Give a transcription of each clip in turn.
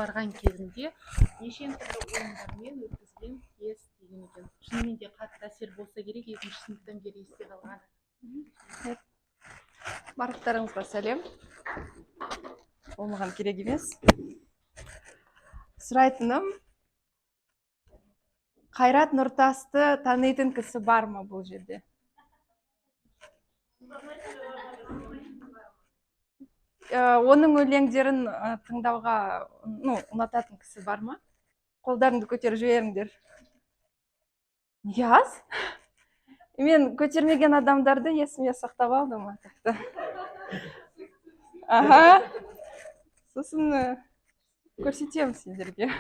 барған кезінде неше түрлі ойындармен өткізген кез деген екен. Шынымен де қатты әсер болса керек, екінші сыныптан бері есте қалған. Барлықтарыңызға сәлем. Ол маған керек емес. Сұрайтыным, Қайрат Нұртасты танитын кісі бар ма бұл жерде? Оның өлеңдерін тыңдауға ұнататын кісі бар ма? Қолдарыңды көтеріп жіберіңдер. Неге аз? Мен көтермеген адамдарды есіме сақтап алдым. Сосын көрсетемін сендерге.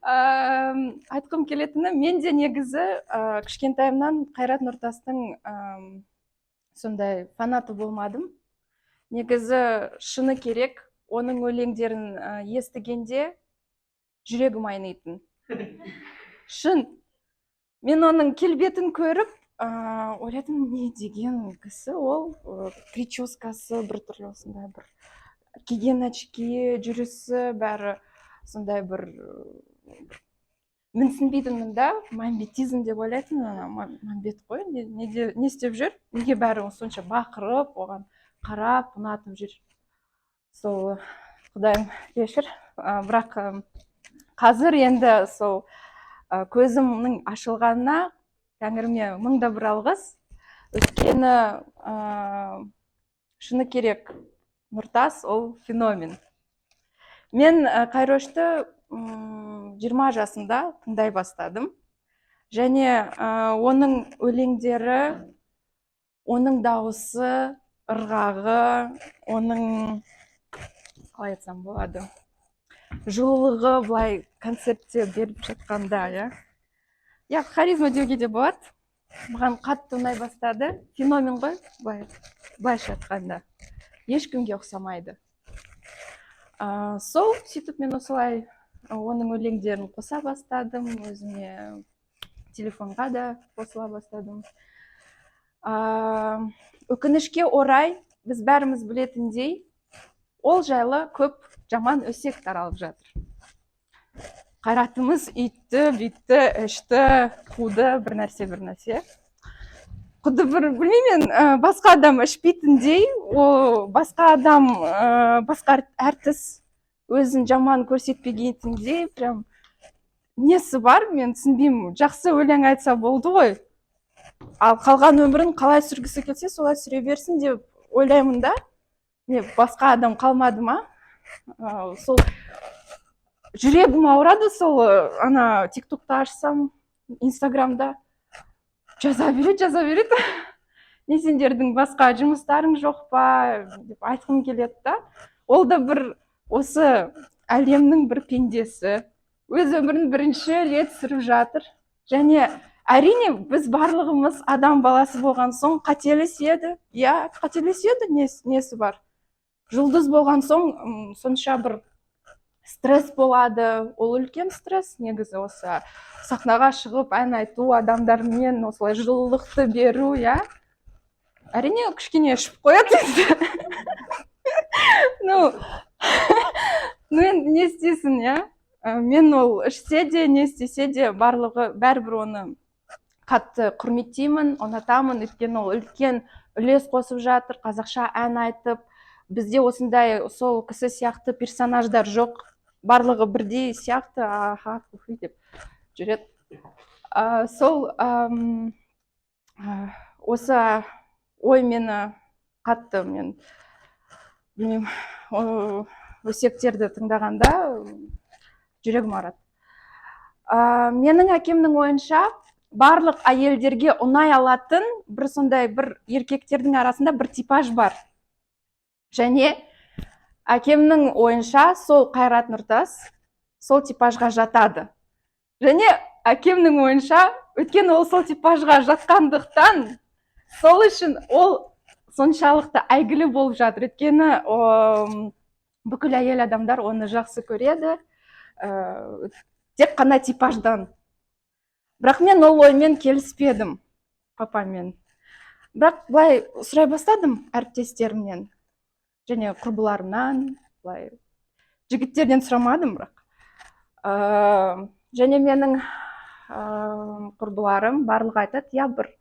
Айтқым келетіні, мен де негізі кішкентайымнан Қайрат Нұртастың сондай фанаты болмадым. Негізі шыны керек, оның өлеңдерін естігенде жүрегім айнитын. Шын. Мен оның келбетін көріп, ойладым, не деген кісі ол, прическасы бір түрлі осындай бір киген очки, жүрісі бәрі сондай бір менсінбейтінмін да, мәмбетизм деп ойлайтын, мәмбет қой, не істеп жүр? Неге бәрі сонша бақырып, оған қарап, ұнатып жүр. Сол, Құдайым кешір. Бірақ қазір енді сол көзімнің ашылғанына Тәңіріме мыңда бір алғыс. Өйткені шыны керек, Нұртас ол феномен. Мен Қайрошты 20 жасында тыңдай бастадым. Және оның өлеңдері, оның дауысы, ырғағы, оның, қалай айтсам болады, жылылығы былай концертте беріп жатқанда, я харизма деуге де болады. Маған қатты ұнай бастады. Феномен ғой, былайша айтқанда. Ешкімге ұқсамайды. Сол, сөйтіп мен осылай оның өлеңдерін қоса бастадым, өзіме телефонға да қосыла бастадым. Өкінішке орай, біз бәріміз білетіндей, ол жайлы көп жаман өсек таралып жатыр. Қайратымыз үйтті, бүйтті, ішті, қуды, бір нәрсе. Құды білмеймін, басқа адам ішпейтіндей, басқа адам, басқа әртіс өзін жаман көрсетпегендей, прям несі бар, мен түсінбеймін. Жақсы өлең айтса болды ғой. Ал қалған өмірін қалай сүргісі келсе, солай сүре берсін деп ойлаймын да. Не, басқа адам қалмады ма? Сол жүрегім ауырады, сол ана тиктокта ашсам, инстаграмда жаза береді. Не, сендердің басқа жұмыстарың жоқ па деп айтқым келеді да. Ол да бір осы әлемнің бір пендесі. Өз өмірін бірінші рет сүріп жатыр. Және әрине біз барлығымыз адам баласы болған соң қателеседі. Қателеседі, несі бар. Жұлдыз болған соң сонша бір стресс болады. Ол үлкен стресс негізі осы сахнаға шығып ән айту, адамдармен осылай жылылықты беру, әрине кішкене ішіп қояды. Енді не істесін, мен ол ішсе де, не істесе де барлығы бәрібір оны қатты құрметтеймін, ұнатамын, өйткені ол үлкен үлес қосып жатыр, қазақша ән айтып. Бізде осындай сол кісі сияқты персонаждар жоқ. Барлығы бірдей сияқты, деп жүреді. Сол осы ой мені қатты, мен білмеймін, өсектерді тыңдағанда жүрегім ауырады. Менің әкемнің ойынша барлық әйелдерге ұнай алатын бір сондай бір еркектердің арасында бір типаж бар. Және әкемнің ойынша сол Қайрат Нұртас сол типажға жатады. Және әкемнің ойынша, өйткені ол сол типажға жатқандықтан, сол үшін ол соншалықты әйгілі болып жатыр. Өйткені бүкіл әйел адамдар оны жақсы көреді, тек қана типаждан. Бірақ мен ол оймен келіспедім, папамен. Бірақ былай сұрай бастадым әріптестерімнен және құрбыларымнан, былай жігіттерден сұрамадым бірақ. Және менің құрбыларым барлығы айтады, я бір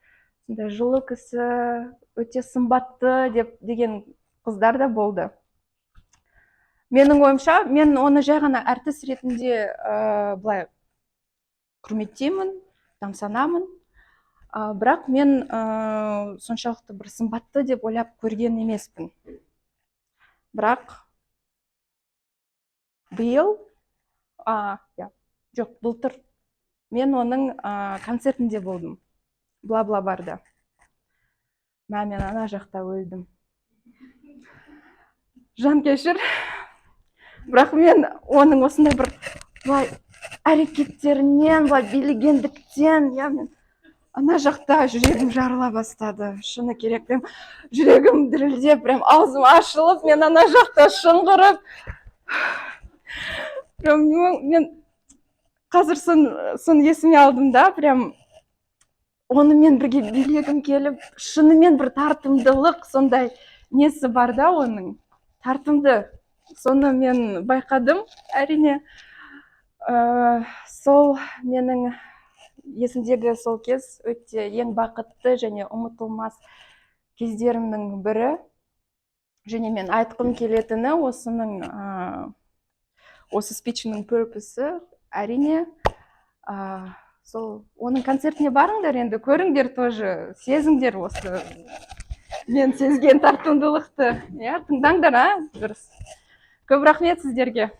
жылы кісі, өте сымбатты деген қыздар да болды. Менің ойымша, мен оны жай ғана әртіс ретінде былай құрметтеймін, тамсанамын. Бірақ мен соншалықты бір сымбатты деп ойлап көрген емеспін. Бірақ биыл, жоқ, былтыр мен оның концертінде болдым. Бла-бла барда. Мен ана жақта өлдім. Жан кешір. Бірақ мен оның осындай бір әрекеттерінен, билегендіктен, мен ана жақта жүрегім жарыла бастады. Шыны керек, жүрегім дірілдеп, аузым ашылып, мен ана жақта шыңғырып. Мен қазір сын есіме алдым да, онымен бірге билегім келіп, шынымен бір тартымдылық, сондай несі бар да оның, тартымды. Соны мен байқадым, әрине. Сол менің есімдегі сол кез өте ең бақытты және ұмытылмас кездерімнің бірі. Және мен айтқым келетіні осы спичінің purpose'ы, әрине, сол оның концертіне барыңдар енді, көріңдер тоже, сезіңдер осы мен сезген тартымдылықты. Тыңдаңдар, дұрыс. Көп рахмет сіздерге.